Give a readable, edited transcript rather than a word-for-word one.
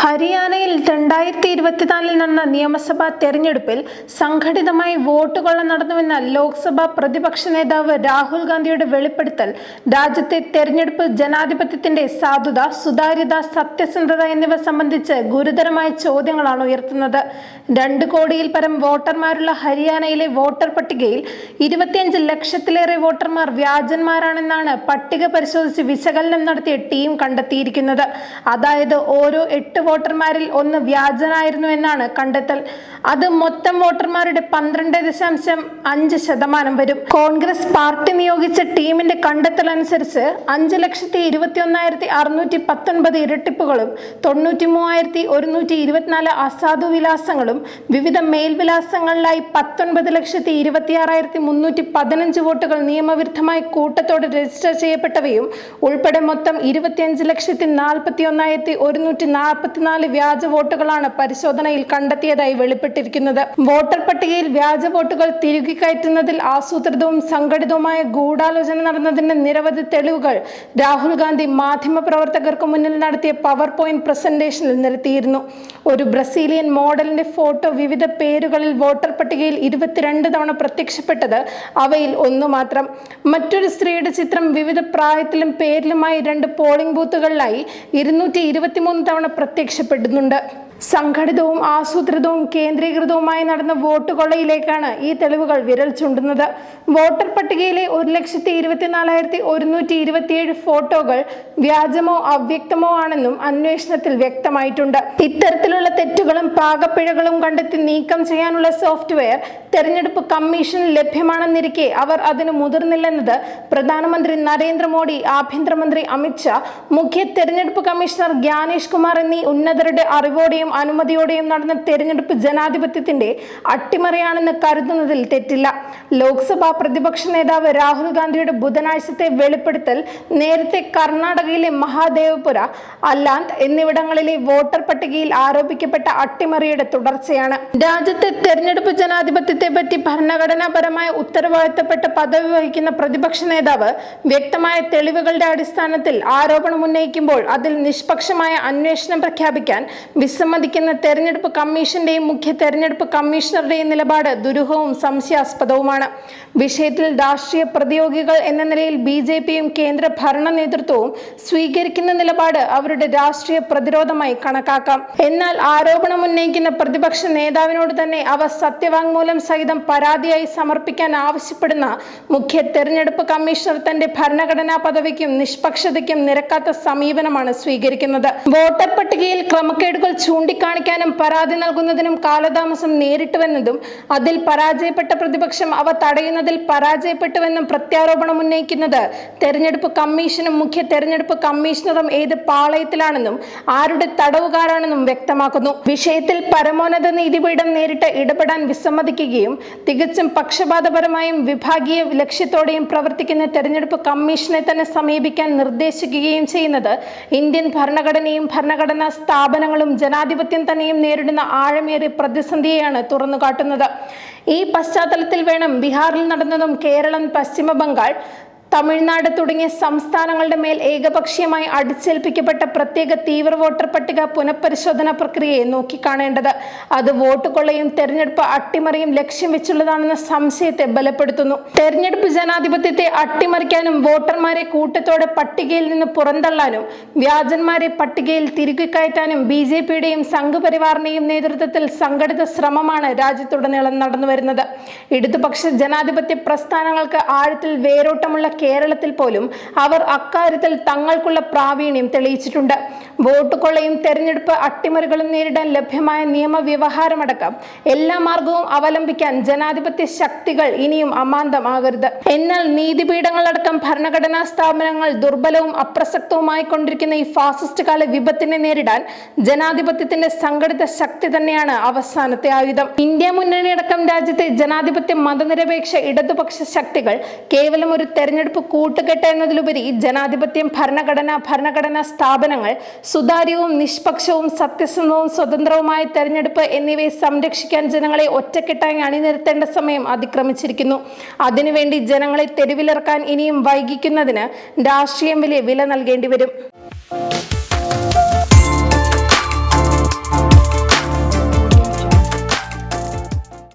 ഹരിയാനയിൽ 2024 നടന്ന നിയമസഭാ തെരഞ്ഞെടുപ്പിൽ സംഘടിതമായി വോട്ടുകൊള്ള നടന്നുവെന്ന ലോക്സഭാ പ്രതിപക്ഷ നേതാവ് രാഹുൽ ഗാന്ധിയുടെ വെളിപ്പെടുത്തൽ രാജ്യത്തെ തെരഞ്ഞെടുപ്പ് ജനാധിപത്യത്തിന്റെ സാധുത, സുതാര്യത, സത്യസന്ധത എന്നിവ സംബന്ധിച്ച് ഗുരുതരമായ ചോദ്യങ്ങളാണ് ഉയർത്തുന്നത്. 2 കോടിയിൽ പരം വോട്ടർമാരുള്ള ഹരിയാനയിലെ വോട്ടർ പട്ടികയിൽ 25 ലക്ഷത്തിലേറെ വോട്ടർമാർ വ്യാജന്മാരാണെന്നാണ് പട്ടിക പരിശോധിച്ച് വിശകലനം നടത്തിയ ടീം കണ്ടെത്തിയിരിക്കുന്നത്. അതായത് ഓരോ 8 വോട്ടർമാരിൽ 1 വ്യാജനായിരുന്നു എന്നാണ് കണ്ടെത്തൽ. അത് മൊത്തം വോട്ടർമാരുടെ 12.5% വരും. കോൺഗ്രസ് പാർട്ടി നിയോഗിച്ച ടീമിന്റെ കണ്ടെത്തൽ അനുസരിച്ച് 5,21,619 ഇരട്ടിപ്പുകളും 93,124 അസാധു വിലാസങ്ങളും വിവിധ മേൽവിലാസങ്ങളിലായി 19,26,315 വോട്ടുകൾ നിയമവിരുദ്ധമായി കൂട്ടത്തോടെ രജിസ്റ്റർ ചെയ്യപ്പെട്ടവയും ഉൾപ്പെടെ മൊത്തം 25,41,144 വ്യാജ വോട്ടുകളാണ് പരിശോധനയിൽ കണ്ടെത്തിയതായി വെളിപ്പെട്ടിരിക്കുന്നത്. വോട്ടർ പട്ടികയിൽ വ്യാജ വോട്ടുകൾ തിരുകി കയറ്റുന്നതിൽ ആസൂത്രിതവും സംഘടിതവുമായ ഗൂഢാലോചന നടന്നതിന്റെ നിരവധി തെളിവുകൾ രാഹുൽ ഗാന്ധി മാധ്യമപ്രവർത്തകർക്ക് മുന്നിൽ നടത്തിയ പവർ പോയിന്റ് പ്രസന്റേഷനിൽ നിരത്തിയിരുന്നു. ഒരു ബ്രസീലിയൻ മോഡലിന്റെ ഫോട്ടോ വിവിധ പേരുകളിൽ വോട്ടർ പട്ടികയിൽ 22 തവണ പ്രത്യക്ഷപ്പെട്ടത് അവയിൽ 1 മാത്രം. മറ്റൊരു സ്ത്രീയുടെ ചിത്രം വിവിധ പ്രായത്തിലും പേരിലുമായി 2 പോളിംഗ് ബൂത്തുകളിലായി 223 തവണ പ്രത്യക്ഷപ്പെടുന്നുണ്ട്. സംഘടിതവും ആസൂത്രിതവും കേന്ദ്രീകൃതവുമായി നടന്ന വോട്ട് കൊള്ളയിലേക്കാണ് ഈ തെളിവുകൾ വിരൽ ചൂണ്ടുന്നത്. വോട്ടർ പട്ടികയിലെ 1,24,127 ഫോട്ടോകൾ വ്യാജമോ അവ്യക്തമോ ആണെന്നും അന്വേഷണത്തിൽ വ്യക്തമായിട്ടുണ്ട്. ഇത്തരത്തിലുള്ള തെറ്റുകളും പാകപ്പിഴകളും കണ്ടെത്തി നീക്കം ചെയ്യാനുള്ള സോഫ്റ്റ്വെയർ തെരഞ്ഞെടുപ്പ് കമ്മീഷന് ലഭ്യമാണെന്നിരിക്കെ അവർ അതിന് മുതിർന്നില്ലെന്നത് പ്രധാനമന്ത്രി നരേന്ദ്രമോദി, ആഭ്യന്തരമന്ത്രി അമിത്ഷാ, മുഖ്യ തെരഞ്ഞെടുപ്പ് കമ്മീഷണർ ജ്ഞാനേഷ് കുമാർ എന്നീ ഉന്നതരുടെ അറിവോടെയും അനുമതിയോടെയും നടന്ന തെരഞ്ഞെടുപ്പ് ജനാധിപത്യത്തിന്റെ അട്ടിമറിയാണെന്ന് കരുതുന്നതിൽ തെറ്റില്ല. ലോക്സഭാ പ്രതിപക്ഷ നേതാവ് രാഹുൽ ഗാന്ധിയുടെ ബുധനാഴ്ചത്തെ വെളിപ്പെടുത്തൽ നേരത്തെ കർണാടകയിലെ മഹാദേവപുര, അലാന്ത് എന്നിവിടങ്ങളിലെ വോട്ടർ പട്ടികയിൽ ആരോപിക്കപ്പെട്ട അട്ടിമറിയുടെ തുടർച്ചയാണ്. രാജ്യത്തെ തെരഞ്ഞെടുപ്പ് ജനാധിപത്യത്തെ പറ്റി ഭരണഘടനാപരമായ ഉത്തരവാദിത്തപ്പെട്ട പദവി വഹിക്കുന്ന പ്രതിപക്ഷ നേതാവ് വ്യക്തമായ തെളിവുകളുടെ അടിസ്ഥാനത്തിൽ ആരോപണം ഉന്നയിക്കുമ്പോൾ അതിൽ നിഷ്പക്ഷമായ അന്വേഷണം പ്രഖ്യാപിക്കാൻ വിസമ്മതിക്കുന്ന തെരഞ്ഞെടുപ്പ് കമ്മീഷന്റെയും മുഖ്യ തെരഞ്ഞെടുപ്പ് കമ്മീഷണറുടെയും നിലപാട് ദുരൂഹവും സംശയാസ്പദവുമാണ്. വിഷയത്തിൽ രാഷ്ട്രീയ പ്രതിയോഗികൾ എന്ന നിലയിൽ BJPയും കേന്ദ്ര ഭരണ നേതൃത്വവും സ്വീകരിക്കുന്ന നിലപാട് അവരുടെ രാഷ്ട്രീയ പ്രതിരോധമായി കണക്കാക്കാം. എന്നാൽ ആരോപണം ഉന്നയിക്കുന്ന പ്രതിപക്ഷ നേതാവിനോട് തന്നെ അവ സത്യവാങ്മൂലം സഹിതം പരാതിയായി സമർപ്പിക്കാൻ ആവശ്യപ്പെടുന്ന മുഖ്യ തെരഞ്ഞെടുപ്പ് കമ്മീഷണർ തന്റെ ഭരണഘടനാ പദവിക്കും നിഷ്പക്ഷതയ്ക്കും നിരക്കാത്ത സമീപനമാണ് സ്വീകരിക്കുന്നത്. വോട്ടർ പട്ടികയിൽ ക്രമക്കേടുകൾ ചൂണ്ടിക്കാണിക്കാനും പരാതി നൽകുന്നതിനും കാലതാമസം നേരിട്ടുവെന്നതും അതിൽ പരാജയപ്പെട്ട പ്രതിപക്ഷം അവ തടയുന്നതിൽ പരാജയപ്പെട്ടുവെന്നും പ്രത്യാരോപണം ഉന്നയിക്കുന്നത് തെരഞ്ഞെടുപ്പ് കമ്മീഷനും മുഖ്യ തെരഞ്ഞെടുപ്പ് കമ്മീഷണറും ഏത് പാളയത്തിലാണെന്നും ആരുടെ തടവുകാരാണെന്നും വ്യക്തമാക്കുന്നു. വിഷയത്തിൽ പരമോന്നത നീതിപീഠം നേരിട്ട് ഇടപെടാൻ വിസമ്മതിക്കുകയും തികച്ചും പക്ഷപാതപരമായും വിഭാഗീയ ലക്ഷ്യത്തോടെയും പ്രവർത്തിക്കുന്ന തെരഞ്ഞെടുപ്പ് കമ്മീഷനെ തന്നെ സമീപിക്കാൻ നിർദ്ദേശിക്കുകയും ചെയ്യുന്നത് ഇന്ത്യൻ ഭരണഘടനയും ഭരണഘടനാ സ്ഥാപനങ്ങളും ജനാധിപത്യം തന്നെയും നേരിടുന്ന ആഴമേറിയ പ്രതിസന്ധിയെയാണ് തുറന്നുകാട്ടുന്നത്. ഈ പശ്ചാത്തലത്തിൽ വേണം ബീഹാറിൽ നടന്നതും കേരളം, പശ്ചിമ ബംഗാൾ, തമിഴ്നാട് തുടങ്ങിയ സംസ്ഥാനങ്ങളുടെ മേൽ ഏകപക്ഷീയമായി അടിച്ചേൽപ്പിക്കപ്പെട്ട പ്രത്യേക തീവ്ര വോട്ടർ പട്ടിക പുനഃപരിശോധനാ പ്രക്രിയയെ നോക്കിക്കാണേണ്ടത്. അത് വോട്ട് കൊള്ളയും തെരഞ്ഞെടുപ്പ് അട്ടിമറിയും ലക്ഷ്യം വെച്ചുള്ളതാണെന്ന സംശയത്തെ ബലപ്പെടുത്തുന്നു. തെരഞ്ഞെടുപ്പ് ജനാധിപത്യത്തെ അട്ടിമറിക്കാനും വോട്ടർമാരെ കൂട്ടത്തോടെ പട്ടികയിൽ നിന്ന് പുറന്തള്ളാനും വ്യാജന്മാരെ പട്ടികയിൽ തിരികെ കയറ്റാനും BJPയുടെയും സംഘപരിവാറിന്റെയും നേതൃത്വത്തിൽ സംഘടിത ശ്രമമാണ് രാജ്യത്തുടനീളം നടന്നുവരുന്നത്. ഇടതുപക്ഷ ജനാധിപത്യ പ്രസ്ഥാനങ്ങൾക്ക് ആഴത്തിൽ വേരോട്ടമുള്ള കേരളത്തിൽ പോലും അവർ അക്കാര്യത്തിൽ തങ്ങൾക്കുള്ള പ്രാവീണ്യം തെളിയിച്ചിട്ടുണ്ട്. വോട്ട് കൊള്ളയും തെരഞ്ഞെടുപ്പ് അട്ടിമറികളും നേരിടാൻ ലഭ്യമായ നിയമവ്യവഹാരമടക്കം എല്ലാ മാർഗവും അവലംബിക്കാൻ ജനാധിപത്യ ശക്തികൾ ഇനിയും അമാന്തമാകരുത്. എന്നാൽ നീതിപീഠങ്ങളടക്കം ഭരണഘടനാ സ്ഥാപനങ്ങൾ ദുർബലവും അപ്രസക്തവുമായി കൊണ്ടിരിക്കുന്ന ഈ ഫാസിസ്റ്റ് കാല വിപത്തിനെ നേരിടാൻ ജനാധിപത്യത്തിന്റെ സംഘടിത ശക്തി തന്നെയാണ് അവസാനത്തെ ആയുധം. ഇന്ത്യ മുന്നണിയടക്കം രാജ്യത്തെ ജനാധിപത്യ മതനിരപേക്ഷ ഇടതുപക്ഷ ശക്തികൾ കേവലം ഒരു തെരഞ്ഞെടുപ്പ് കൂട്ടുകെട്ട് എന്നതിലുപരി ജനാധിപത്യം, ഭരണഘടനാ സ്ഥാപനങ്ങൾ, സുതാര്യവും നിഷ്പക്ഷവും സത്യസന്ധവും സ്വതന്ത്രവുമായ തെരഞ്ഞെടുപ്പ് എന്നിവയെ സംരക്ഷിക്കാൻ ജനങ്ങളെ ഒറ്റക്കെട്ടായി അണിനിരത്തേണ്ട സമയം അതിക്രമിച്ചിരിക്കുന്നു. അതിനുവേണ്ടി ജനങ്ങളെ തെരുവിലിറക്കാൻ ഇനിയും വൈകിക്കുന്നതിന് രാഷ്ട്രീയം വലിയ വില നൽകേണ്ടി വരും.